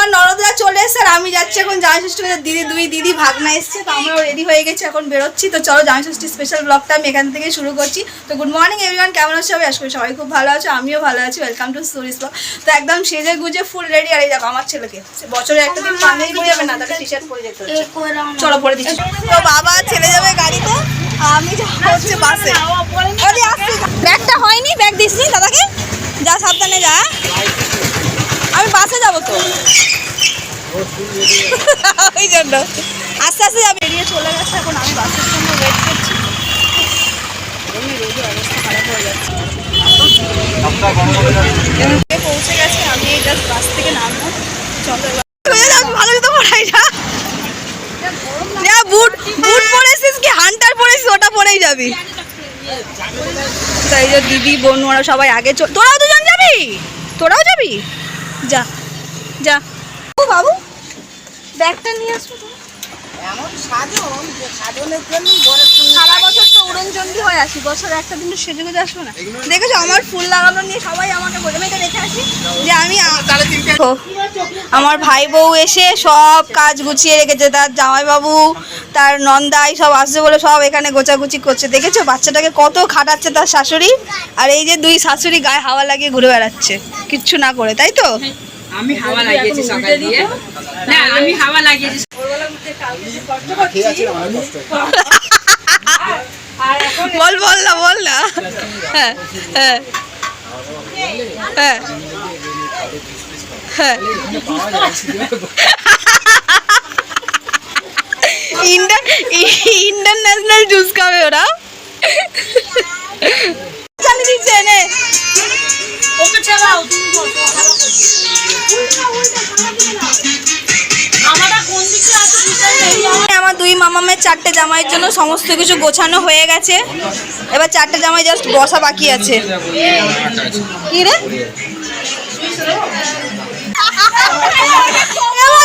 আমার ননদরা চলে এসছে আর আমি যাচ্ছি এখন জামাই ষষ্ঠী। দিদি দুই দিদি ভাগনা এসছে, তো আমরাও রেডি হয়ে গেছি, এখন বেরোচ্ছি। তো চলো জামাই ষষ্ঠী স্পেশাল ব্লগটা আমি এখান থেকে শুরু করছি। তো গুড মর্নিং এভরিওয়ান, কেমন আছো সবাই? আশা করি সবাই খুব ভালো আছো, আমিও ভালো আছি। ওয়েলকাম টু সুরিস ব্লগ। তো একদম সেজে গুজে ফুল রেডি। আর এই দেখো আমার ছেলেকে বছরে একটা দিন পাঞ্জাবি পরে যাবে না, তাকে টি শার্ট পরে যেতে হচ্ছে। চলো পরে দিচ্ছি। তো বাবা ছেলে যাবে গাড়িতে, আমি হচ্ছে বাসে। ব্যাগটা হয়নি, ব্যাগ দিসনি দাদাকে, যা সাবধানে যা। আমি বাসে যাবো তো ওই জন্য আস্তে আস্তে যাবে। বেরিয়ে চলে গেছে, এখন আমি বাসের জন্য ওয়েট করছি। রোদে অবস্থা খারাপ হয়ে যাচ্ছে। পৌঁছে গেছে, আমি এই জাস্ট বাস থেকে নামবো। চলো ভালো জুতো পরাই যা, বুট বুট পরেছিস কি হান্টার পরেছিস, ওটা পরেই যাবি। তাই যে দিদি বোন ওরা সবাই আগে চল। তোরাও দুজন যাবি? তোরাও যাবি? যা যা। ও বাবু ব্যাগটা নিয়ে আসবো। সারা বছর তো উড়নচণ্ডী হয়ে আসি, বছর একটা দিন তো সেজে গুজে আসবো না। দেখেছো আমার ফুল লাগানো নিয়ে সবাই আমাকে বলে, আমি এটা রেখে আসি যে আমি। আমার ভাই বউ এসে সব কাজ গুছিয়ে রেখেছে, তার জামাইবাবু তার নন্দাই সব আসছে বলে সব এখানে গোছাগুছি করছে। দেখেছো বাচ্চাটাকে কত খাটাচ্ছে তার শাশুড়ি, আর এই যে দুই শাশুড়ি গায়ে হাওয়া লাগিয়ে ঘুরে বেড়াচ্ছে কিচ্ছু না করে, তাই তো? আমি হাওয়া লাগিয়েছি সকাল দিয়ে, না আমি হাওয়া লাগিয়েছি। বল বল না বল না। হ্যাঁ হ্যাঁ হ্যাঁ হ্যাঁ। ইন্টারন্যাশনাল জুস খাবে ওরা। চালিয়ে দিচ্ছে এনে ওকে চালাও। আমার দুই মামামের চারটে জামাইয়ের জন্য সমস্ত কিছু গোছানো হয়ে গেছে। এবার চারটে জামাই জাস্ট বসা বাকি আছে। কি রে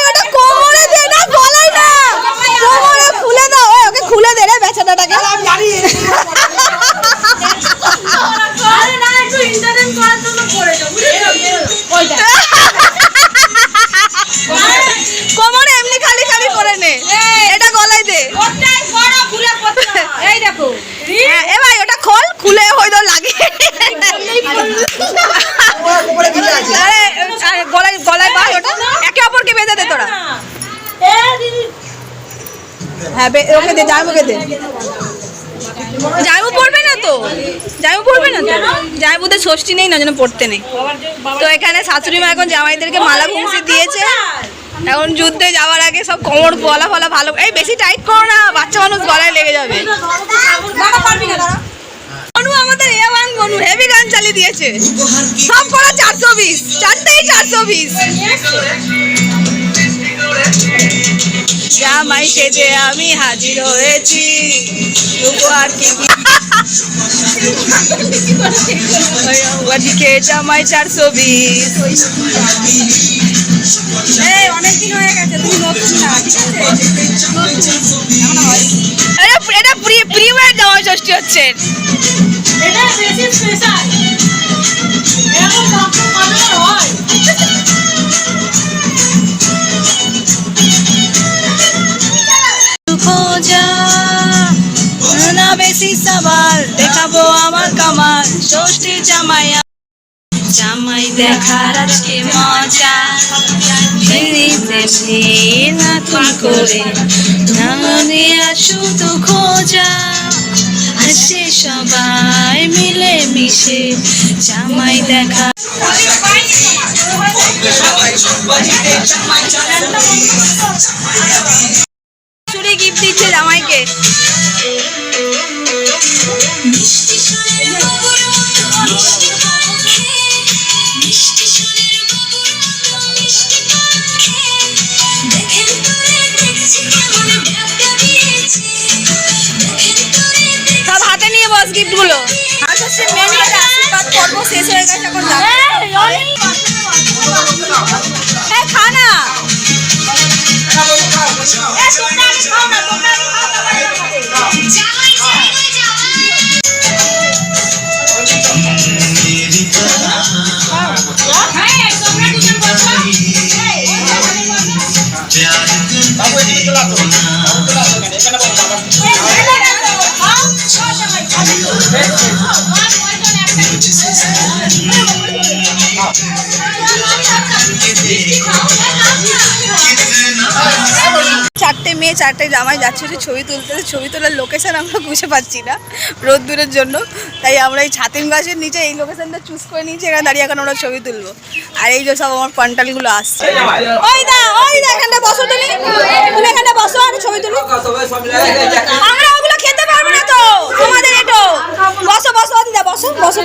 ওটা কোমরে দে না, গলায় না, কোমরে খুলে দাও। ওকে খুলে দে রে বেচাটাকে। কোমরে এমনি খালি খালি করে নে, এটা গলায় দে। এই দেখো এ ভাই ওটা খোল, খুলে হয়তো লাগে। গলায় গলায় বাঁধ, ওটা একে অপরকে বেঁধে দে তোরা। হ্যাঁ ওকে দে, জামাইবুকে দে। জামাইবু পড়বে না তো, জামাইবু পড়বে না তো, জামাইবুদের ষষ্ঠী নেই না, যেন পড়তে নেই। তো এখানে শাশুড়ি মা এখন জামাইদেরকে মালা ঘুমসি দিয়েছে। এখন যুদ্ধে যাওয়ার আগে সব কোমর গলা ফলা ভালো, এই বেশি টাইট করো না, বাচ্চা মানুষ গলায় লেগে যাবে। বনু আমাদের এ1 বনু হেভি গান চালিয়ে দিয়েছে, সব করা 420, চারটেই 420। জামাই সেজে আমি হাজির হয়েছি, উপহার কি ওদিকে জামাই 420। এই অনেকদিন হয়ে গেছে, তুমি নতুন না, ঠিক আছে? এটা প্রিমিয়ার জামাই ষষ্ঠী হচ্ছে, এটা বেশি স্পেশাল। এরকম কখন মনে হয় না বেশি সবার দেখাবো আমার কামাল। ষষ্ঠী জামাই জামাই দেখার আজকে মজা, নতুন করে না নিয়ে শুধু খোঁজা। আসে সবাই মিলে মিশে জামাই দেখা। শাশুড়ি গিফট দিচ্ছে জামাইকে। সব হাতে নিয়ে বস গিফট গুলো। আশীর্বাদ পর্ব শেষ হয়ে গেছে, এখন খা না। চারটে মেয়ে চারটে জামাই যাচ্ছে হচ্ছে ছবি তুলতে, ছবি তোলার লোকেশন আমরা বুঝে পাচ্ছি না রোদ্দুরের জন্য, তাই আমরা এই ছাতিম গাছের নিচে এই লোকেশনটা চুজ করে নিয়েছি, এখানে দাঁড়িয়ে এখন আমরা ছবি তুলবো। আর এই যে সব আমার পান্টালগুলো আসছে, ওই দা এখানটা বসো, তুমি এখানটা বসো আর ছবি তুলো। আমরা ওগুলো খেতে পারবো না তো, তোমাদের এটো বসো বসো দিদা, বসো বসো।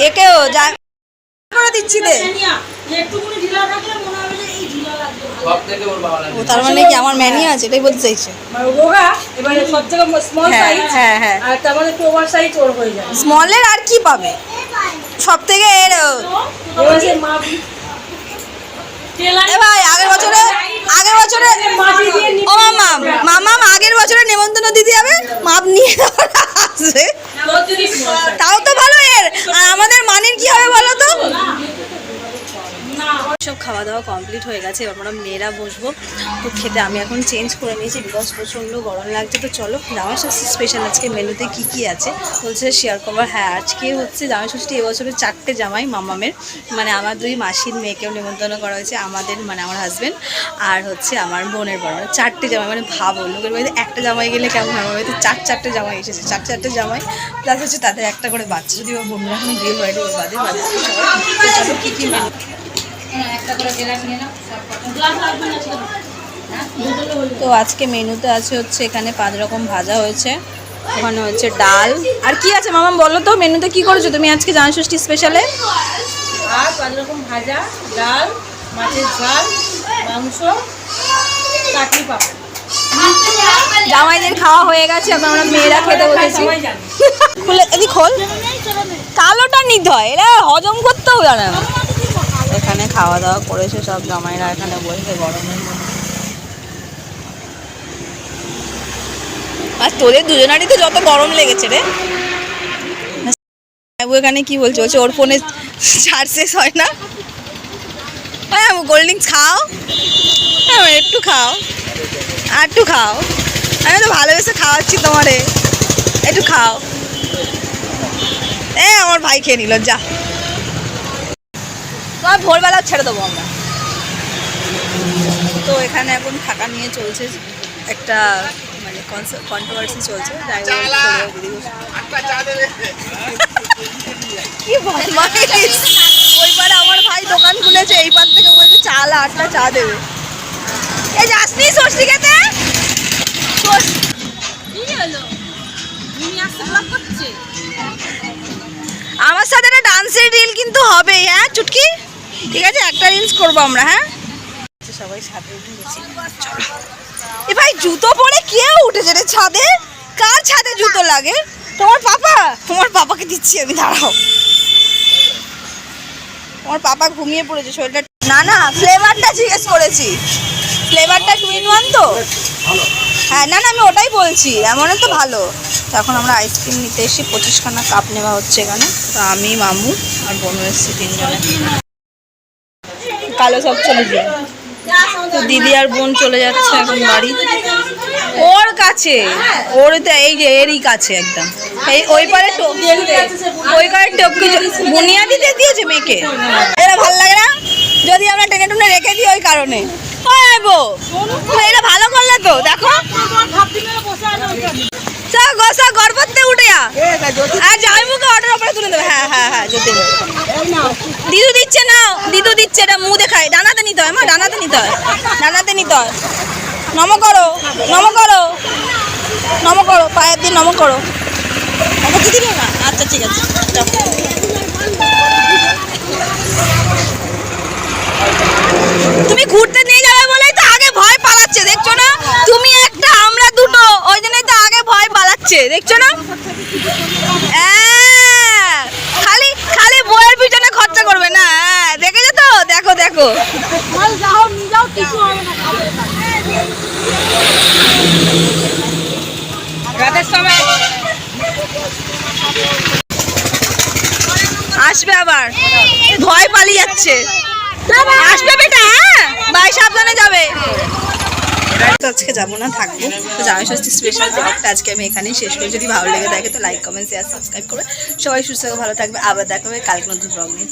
একেও যা করে দিচ্ছি দে, ও তার মানে কি আমার ম্যানি আছে, এটাই বলতে চাইছে। হ্যাঁ হ্যাঁ, স্মলের আর কি পাবে, সব থেকে এর ভাই আগের বছরে ও মামা আগের বছরে নেমন্তন্ন দিতে যাবে, মাপ নিয়ে আসবে, তাও তো ভালো। এর আর আমাদের মানের কি হবে বলো তো। সব খাওয়া দাওয়া কমপ্লিট হয়ে গেছে, এবার আমরা মেয়েরা বসবো তো খেতে। আমি এখন চেঞ্জ করে নিয়েছি বিকজ প্রচণ্ড গরম লাগছে। তো চলো জামাই ষষ্ঠী স্পেশাল আজকে মেনুতে কি কি আছে বলছে শেয়ার করবো। হ্যাঁ আজকে হচ্ছে জামাই ষষ্ঠী, এবছরে 4টে জামাই মামামের, মানে আমার 2 মাসির মেয়েকেও নিমন্ত্রণ করা হয়েছে, আমাদের মানে আমার হাজব্যান্ড আর হচ্ছে আমার বোনের বড়, মানে 4টে জামাই। মানে ভাবো লোকের বাড়িতে একটা জামাই গেলে কেমন হয়, আমার বাড়িতে 4টে জামাই এসেছে, 4টে জামাই প্লাস হচ্ছে তাদের একটা করে বাচ্চা, যদি ওর বোনরা এখন বিয়ে হয়নি ওর বাদে চলো কী কী মেনু। তো আজকে মেনুতে আছে হচ্ছে এখানে 5 রকম ভাজা হয়েছে, ওখানে হচ্ছে ডাল, আর কি আছে মামা বলো তো মেনুতে কি করেছো তুমি আজকে জামাই ষষ্ঠী স্পেশালে? আর 5 রকম ভাজা, ডাল, মাছের ঝাল, মাংস, চাটনি পাপড়। জামাইদের খাওয়া হয়ে গেছে, এখন আমরা মেয়েরা খেতে বসেছি। খুলে এদিক খোল, কালোটা নিতে হয়, এরা হজম করতেও জানে না। এখানে খাওয়া দাওয়া করেছে সব জামাইরা, এখানে বসে গরমের মধ্যে। আর তোদের দুজনারই তো যত গরম লেগেছে রে। এখানে কি বলছে, বলছে ওর ফোনে চার্জ শেষ হয় না। হ্যাঁ কোল্ড ড্রিঙ্কস খাও, হ্যাঁ একটু খাও আর একটু খাও, আমি তো ভালোবেসে খাওয়াচ্ছি তোমারে, একটু খাও। আমার ভাই খেয়ে নিল, যা তোমার ভোরবেলা ছেড়ে দেবো আমরা। তো এখানে এখন থাকা নিয়ে চলছে একটা মানে কন্ট্রোভার্সি চলছে, কি বদমাইশ। ওইবারে আমার ভাই দোকান খুলেছে, এইবার থেকে বলছে চাল 8টা চা দেবে। এই যাসনি ষষ্ঠী খেতে, আমার সাথে একটা ডান্সের রিল কিন্তু হবে, হ্যাঁ চুটকি, ঠিক আছে একটা রিলস করবো আমরা। হ্যাঁ সবাই ছাদে উঠে গেছি, এ ভাই জুতো পরে কেউ উঠেছে রে ছাদে? কার ছাদে জুতো লাগে? তোমার পাপা? তোমার পাপাকে দিচ্ছি আমি, দাঁড়াও। তোমার পাপা ঘুমিয়ে পড়েছে, শরীরটা না ফ্লেভারটা জিজ্ঞেস করেছি, ফ্লেভারটা 2 in 1 তো? হ্যাঁ না আমি ওটাই বলছি, এমন তো ভালো। তো এখন আমরা আইসক্রিম নিতে এসে 25খানা কাপ নেওয়া হচ্ছে এখানে। তো আমি মামু আর বোনু এসেছি 3 জনে। কালো সব চলে যায়, তো দিদি আর বোন চলে যাচ্ছে এখন বাড়ি ওর কাছে, ওর তো এই যে এরই কাছে একদম, এই ওই পারে টপকে বুনিয়া দিতে দিয়েছে মেয়েকে। এটা ভালো লাগে না যদি আমরা টেনে টুনে রেখে দিই, ওই কারণে। এটা ভালো করলে তো, দেখো গর্বতে উঠে আর যাই মুখে অটোর উপরে তুলে দেবে। হ্যাঁ হ্যাঁ হ্যাঁ যদি দিদু দিচ্ছে না, দিদু দিচ্ছে, এটা মুখ দেখায়, ডানাতে নিতে হয় মা, ডানাতে নিতে হয়, ডানাতে নিতে হয়। নম করো নম করো নম করো, পায়ের দিন নম করো। অগতি দিল না, আচ্ছা ঠিক আছে। তুমি ঘুরতে নিয়ে যাবে বলেই তো আগে ভয় পালাচ্ছে, দেখছো না? তুমি একটা আমরা দুটো, ওই জন্যই তো আগে ভয় পালাচ্ছে, দেখছো না? খালি খালি বইয়ের পিছনে খরচা করবে না, দেখেছো তো? দেখো দেখো রাতের সময় আসবে আবার, ভয় পালিয়ে যাচ্ছে। আসবে বেটা, হ্যাঁ বাই, সাবধানে যাবে। আজকে যাবো না, থাকবো। তো জামাই ষষ্ঠী স্পেশাল ব্লগটা আজকে আমি এখানেই শেষ করি। যদি ভালো লেগে থাকে তো লাইক কমেন্ট শেয়ার সাবস্ক্রাইব করবে। সবাই সুস্থ থাকবে, ভালো থাকবে, আবার দেখা হবে কালকে নতুন ব্লগ নিয়ে।